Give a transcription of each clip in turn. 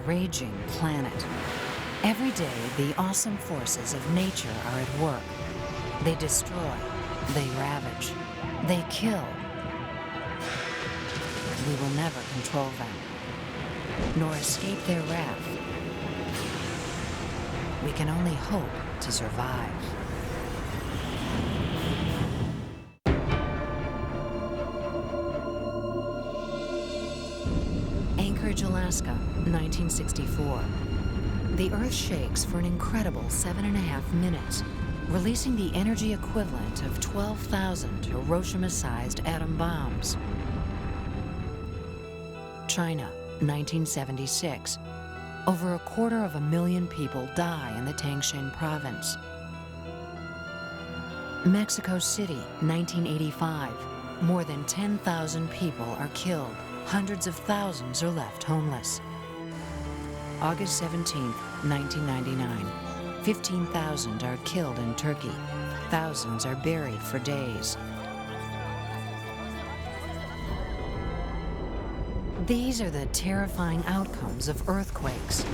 raging planet. Every day, the awesome forces of nature are at work. They destroy, they ravage, they kill. We will never control them, nor escape their wrath. We can only hope to survive. Anchorage, Alaska, 1964. The Earth shakes for an incredible 7.5 minutes, releasing the energy equivalent of 12,000 Hiroshima-sized atom bombs. China, 1976. Over 250,000 people die in the Tangshan province. Mexico City, 1985. More than 10,000 people are killed. Hundreds of thousands are left homeless. August 17, 1999. 15,000 are killed in Turkey. Thousands are buried for days. These are the terrifying outcomes of earthquakes.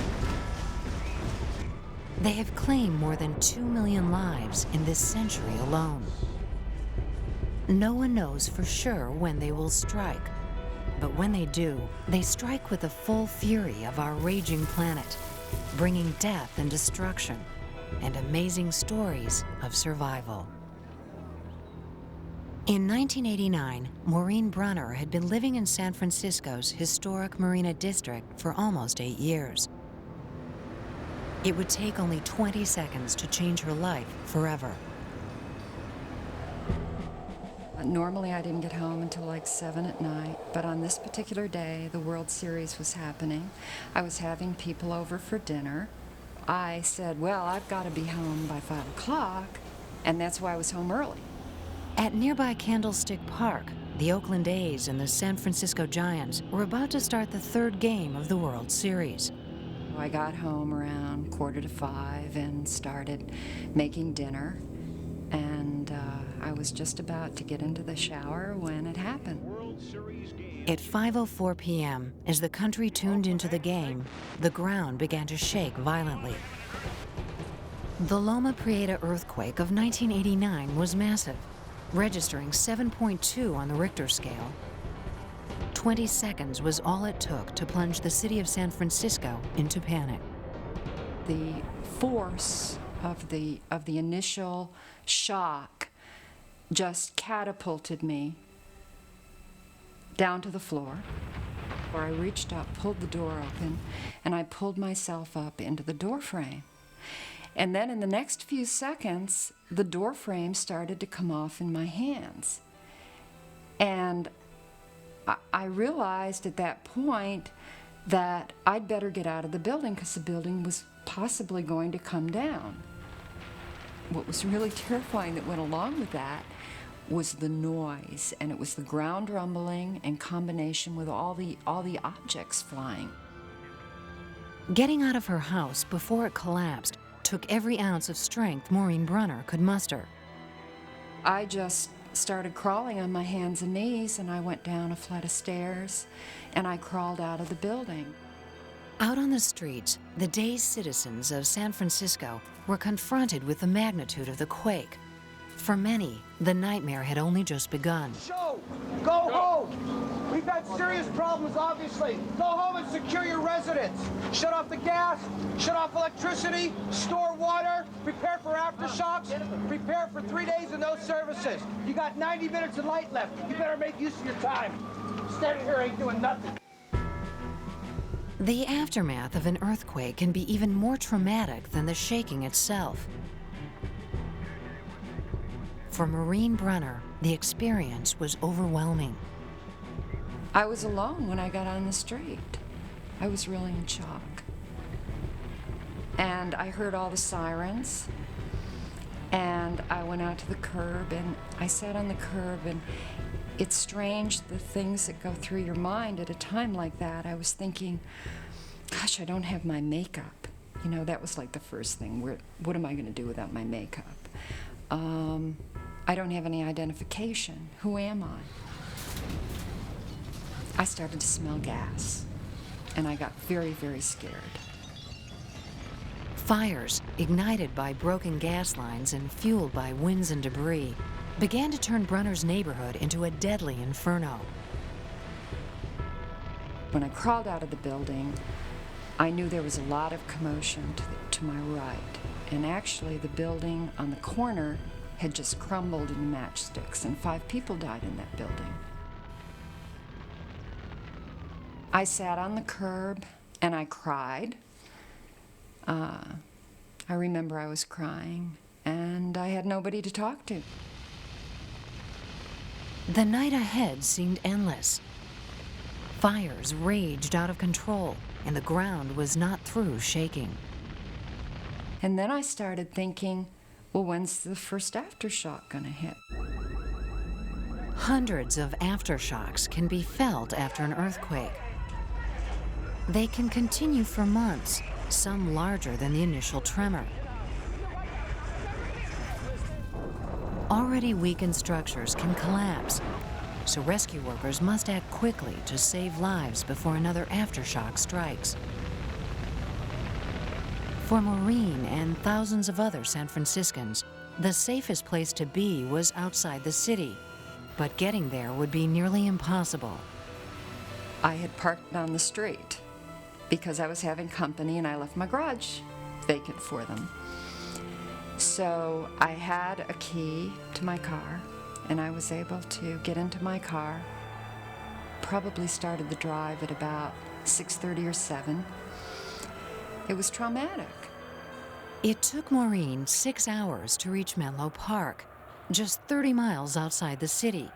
They have claimed more than 2 million lives in this century alone. No one knows for sure when they will strike, but when they do, they strike with the full fury of our raging planet, bringing death and destruction and amazing stories of survival. In 1989, Maureen Brunner had been living in San Francisco's historic Marina District for almost 8 years. It would take only 20 seconds to change her life forever. Normally I didn't get home until like 7 at night, but on this particular day, the World Series was happening. I was having people over for dinner. I said, well, I've got to be home by 5 o'clock, and that's why I was home early. At nearby Candlestick Park, the Oakland A's and the San Francisco Giants were about to start the third game of the World Series. I got home around 4:45 and started making dinner, and I was just about to get into the shower when it happened. At 5:04 p.m., as the country tuned into the game, the ground began to shake violently. The Loma Prieta earthquake of 1989 was massive, registering 7.2 on the Richter scale. 20 seconds was all it took to plunge the city of San Francisco into panic. The force of the initial shock just catapulted me down to the floor, where I reached up, pulled the door open, and I pulled myself up into the door frame. And then in the next few seconds, the door frame started to come off in my hands. And I realized at that point that I'd better get out of the building because the building was possibly going to come down. What was really terrifying that went along with that was the noise, and it was the ground rumbling in combination with all the objects flying. Getting out of her house before it collapsed took every ounce of strength Maureen Brunner could muster. I just started crawling on my hands and knees, and I went down a flight of stairs, and I crawled out of the building. Out on the streets, the dazed citizens of San Francisco were confronted with the magnitude of the quake. For many, the nightmare had only just begun. Go home! We've had serious problems, obviously. Go home and secure your residence. Shut off the gas, shut off electricity, store water, prepare for aftershocks, prepare for 3 days of no services. You got 90 minutes of light left. You better make use of your time. Standing here ain't doing nothing. The aftermath of an earthquake can be even more traumatic than the shaking itself. For Maureen Brunner, the experience was overwhelming. I was alone when I got on the street. I was really in shock. And I heard all the sirens, and I went out to the curb, and I sat on the curb, and it's strange the things that go through your mind at a time like that. I was thinking, gosh, I don't have my makeup. You know, that was like the first thing. What am I going to do without my makeup? I don't have any identification. Who am I? I started to smell gas. and I got very, very scared. Fires, ignited by broken gas lines and fueled by winds and debris, began to turn Brunner's neighborhood into a deadly inferno. When I crawled out of the building, I knew there was a lot of commotion to my right. And actually, the building on the corner had just crumbled into matchsticks, and 5 people died in that building. I sat on the curb and I cried. I remember I was crying, and I had nobody to talk to. The night ahead seemed endless. Fires raged out of control, and the ground was not through shaking. And then I started thinking, well, when's the first aftershock gonna hit? Hundreds of aftershocks can be felt after an earthquake. They can continue for months, some larger than the initial tremor. Already weakened structures can collapse, so rescue workers must act quickly to save lives before another aftershock strikes. For Maureen and thousands of other San Franciscans, the safest place to be was outside the city, but getting there would be nearly impossible. I had parked on the street because I was having company and I left my garage vacant for them. So I had a key to my car and I was able to get into my car. Probably started the drive at about 6:30 or 7. It was traumatic. It took Maureen 6 hours to reach Menlo Park, just 30 miles outside the city.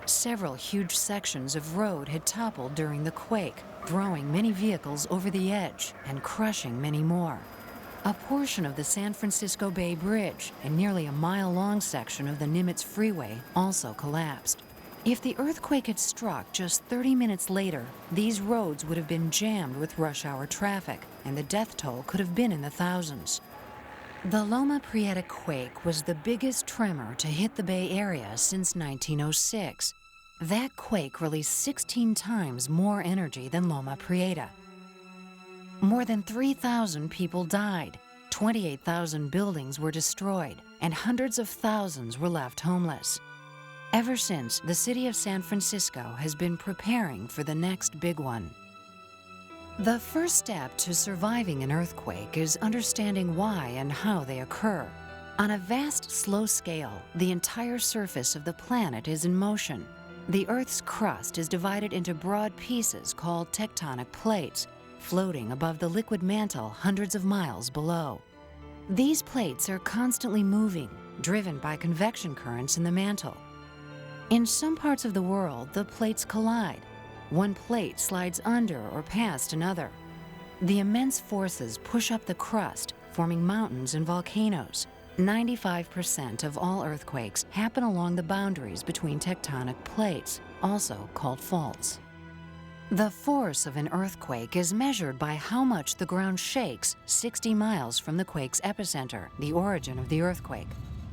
Several huge sections of road had toppled during the quake, throwing many vehicles over the edge and crushing many more. A portion of the San Francisco Bay Bridge and nearly a mile-long section of the Nimitz Freeway also collapsed. If the earthquake had struck just 30 minutes later, these roads would have been jammed with rush-hour traffic, and the death toll could have been in the thousands. The Loma Prieta quake was the biggest tremor to hit the Bay Area since 1906. That quake released 16 times more energy than Loma Prieta. More than 3,000 people died, 28,000 buildings were destroyed, and hundreds of thousands were left homeless. Ever since, the city of San Francisco has been preparing for the next big one. The first step to surviving an earthquake is understanding why and how they occur. On a vast, slow scale, the entire surface of the planet is in motion. The Earth's crust is divided into broad pieces called tectonic plates, floating above the liquid mantle hundreds of miles below. These plates are constantly moving, driven by convection currents in the mantle. In some parts of the world, the plates collide. One plate slides under or past another. The immense forces push up the crust, forming mountains and volcanoes. 95% of all earthquakes happen along the boundaries between tectonic plates, also called faults. The force of an earthquake is measured by how much the ground shakes 60 miles from the quake's epicenter, the origin of the earthquake.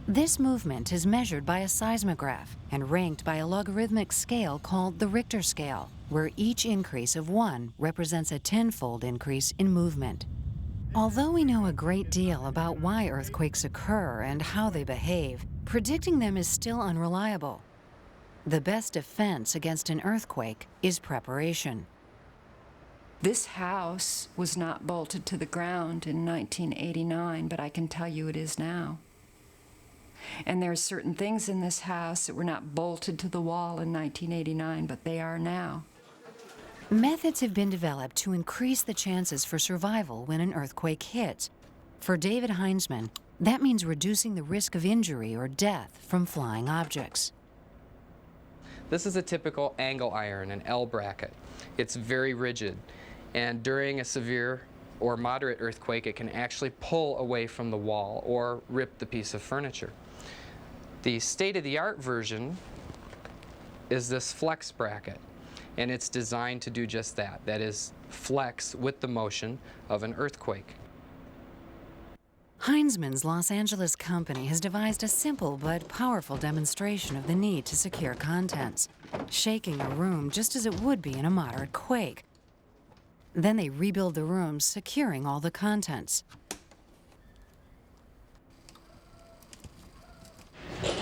This movement is measured by a seismograph and ranked by a logarithmic scale called the Richter scale, where each increase of 1 represents a 10-fold increase in movement. Although we know a great deal about why earthquakes occur and how they behave, predicting them is still unreliable. The best defense against an earthquake is preparation. This house was not bolted to the ground in 1989, but I can tell you it is now. And there are certain things in this house that were not bolted to the wall in 1989, but they are now. Methods have been developed to increase the chances for survival when an earthquake hits. For David Heinzman, that means reducing the risk of injury or death from flying objects. This is a typical angle iron, an L bracket. It's very rigid, and during a severe or moderate earthquake, it can actually pull away from the wall or rip the piece of furniture. The state-of-the-art version is this flex bracket, and it's designed to do just that. That is, flex with the motion of an earthquake. Heinzman's Los Angeles company has devised a simple but powerful demonstration of the need to secure contents, shaking a room just as it would be in a moderate quake. Then they rebuild the rooms, securing all the contents.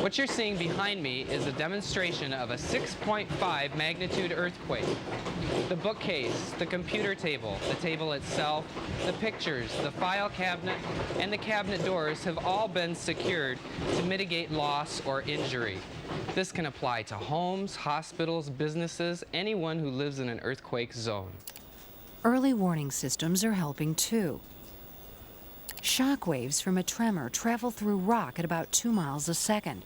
What you're seeing behind me is a demonstration of a 6.5 magnitude earthquake. The bookcase, the computer table, the table itself, the pictures, the file cabinet, and the cabinet doors have all been secured to mitigate loss or injury. This can apply to homes, hospitals, businesses, anyone who lives in an earthquake zone. Early warning systems are helping too. Shock waves from a tremor travel through rock at about 2 miles a second.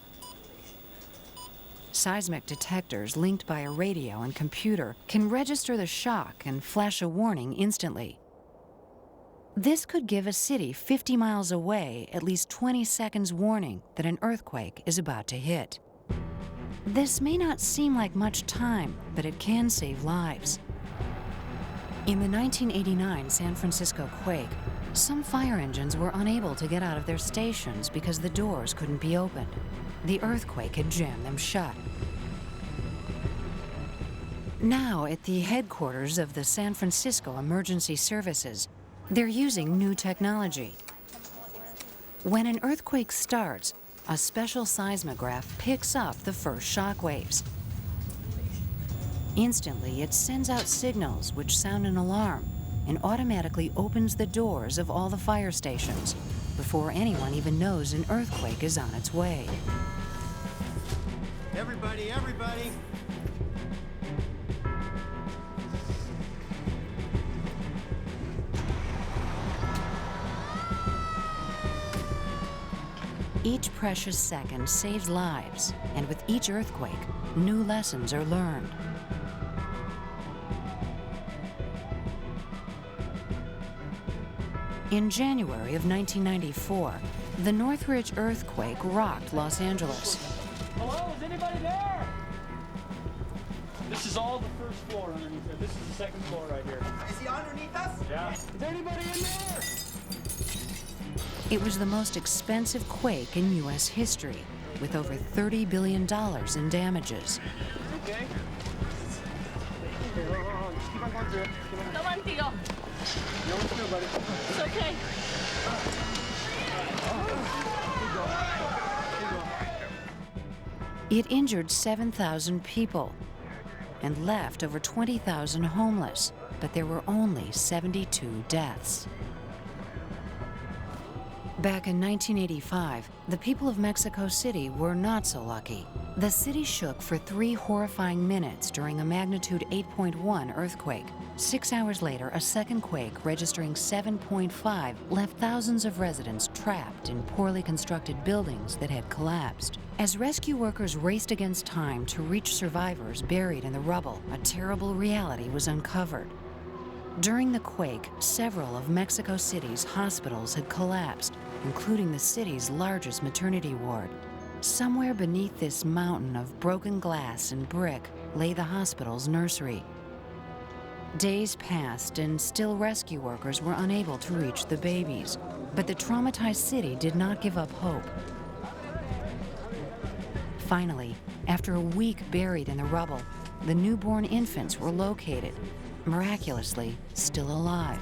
Seismic detectors linked by a radio and computer can register the shock and flash a warning instantly. This could give a city 50 miles away at least 20 seconds warning that an earthquake is about to hit. This may not seem like much time, but it can save lives. In the 1989 San Francisco quake, some fire engines were unable to get out of their stations because the doors couldn't be opened. The earthquake had jammed them shut. Now, at the headquarters of the San Francisco Emergency Services, they're using new technology. When an earthquake starts, a special seismograph picks up the first shock waves. Instantly, it sends out signals which sound an alarm and automatically opens the doors of all the fire stations before anyone even knows an earthquake is on its way. Everybody, everybody! Each precious second saves lives, and with each earthquake, new lessons are learned. In January of 1994, the Northridge earthquake rocked Los Angeles. Hello, is anybody there? This is all the first floor underneath there. This is the second floor right here. Is he underneath us? Yeah. Is anybody in there? It was the most expensive quake in U.S. history, with over $30 billion in damages. Okay. Here, hold on. Just keep on going through it. Come on, Theo. No one's through, buddy. It's okay. It injured 7,000 people and left over 20,000 homeless, but there were only 72 deaths. Back in 1985, the people of Mexico City were not so lucky. The city shook for 3 horrifying minutes during a magnitude 8.1 earthquake. 6 hours later, a second quake registering 7.5 left thousands of residents trapped in poorly constructed buildings that had collapsed. As rescue workers raced against time to reach survivors buried in the rubble, a terrible reality was uncovered. During the quake, several of Mexico City's hospitals had collapsed, including the city's largest maternity ward. Somewhere beneath this mountain of broken glass and brick lay the hospital's nursery. Days passed and still rescue workers were unable to reach the babies, but the traumatized city did not give up hope. Finally, after a week buried in the rubble, the newborn infants were located, miraculously still alive.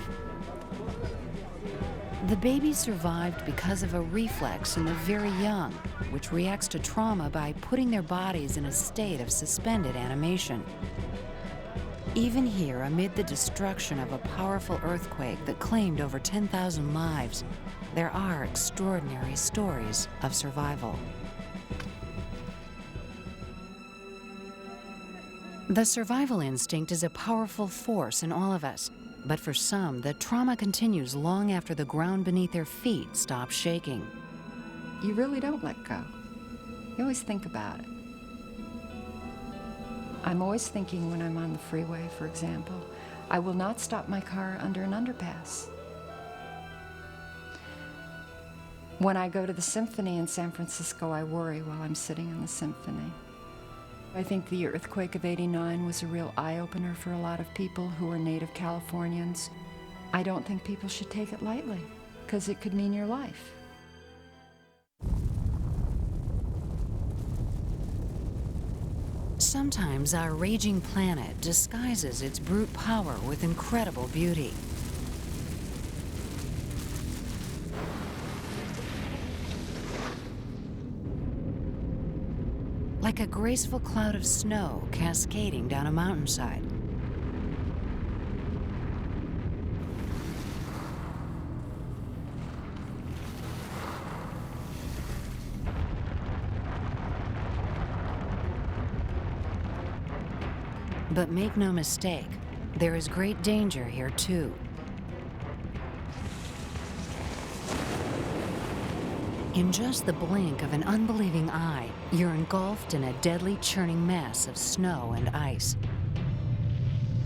The babies survived because of a reflex in the very young, which reacts to trauma by putting their bodies in a state of suspended animation. Even here, amid the destruction of a powerful earthquake that claimed over 10,000 lives, there are extraordinary stories of survival. The survival instinct is a powerful force in all of us, but for some, the trauma continues long after the ground beneath their feet stops shaking. You really don't let go. You always think about it. I'm always thinking when I'm on the freeway, for example, I will not stop my car under an underpass. When I go to the symphony in San Francisco, I worry while I'm sitting in the symphony. I think the earthquake of '89 was a real eye-opener for a lot of people who are native Californians. I don't think people should take it lightly, because it could mean your life. sometimes our raging planet disguises its brute power with incredible beauty. Like a graceful cloud of snow cascading down a mountainside. But make no mistake, there is great danger here too. In just the blink of an unbelieving eye, you're engulfed in a deadly churning mess of snow and ice.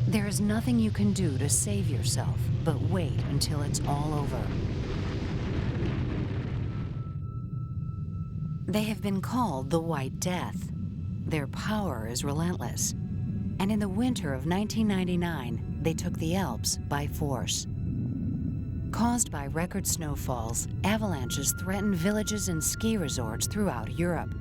There is nothing you can do to save yourself, but wait until it's all over. They have been called the White Death. Their power is relentless. And in the winter of 1999, they took the Alps by force. Caused by record snowfalls, avalanches threatened villages and ski resorts throughout Europe.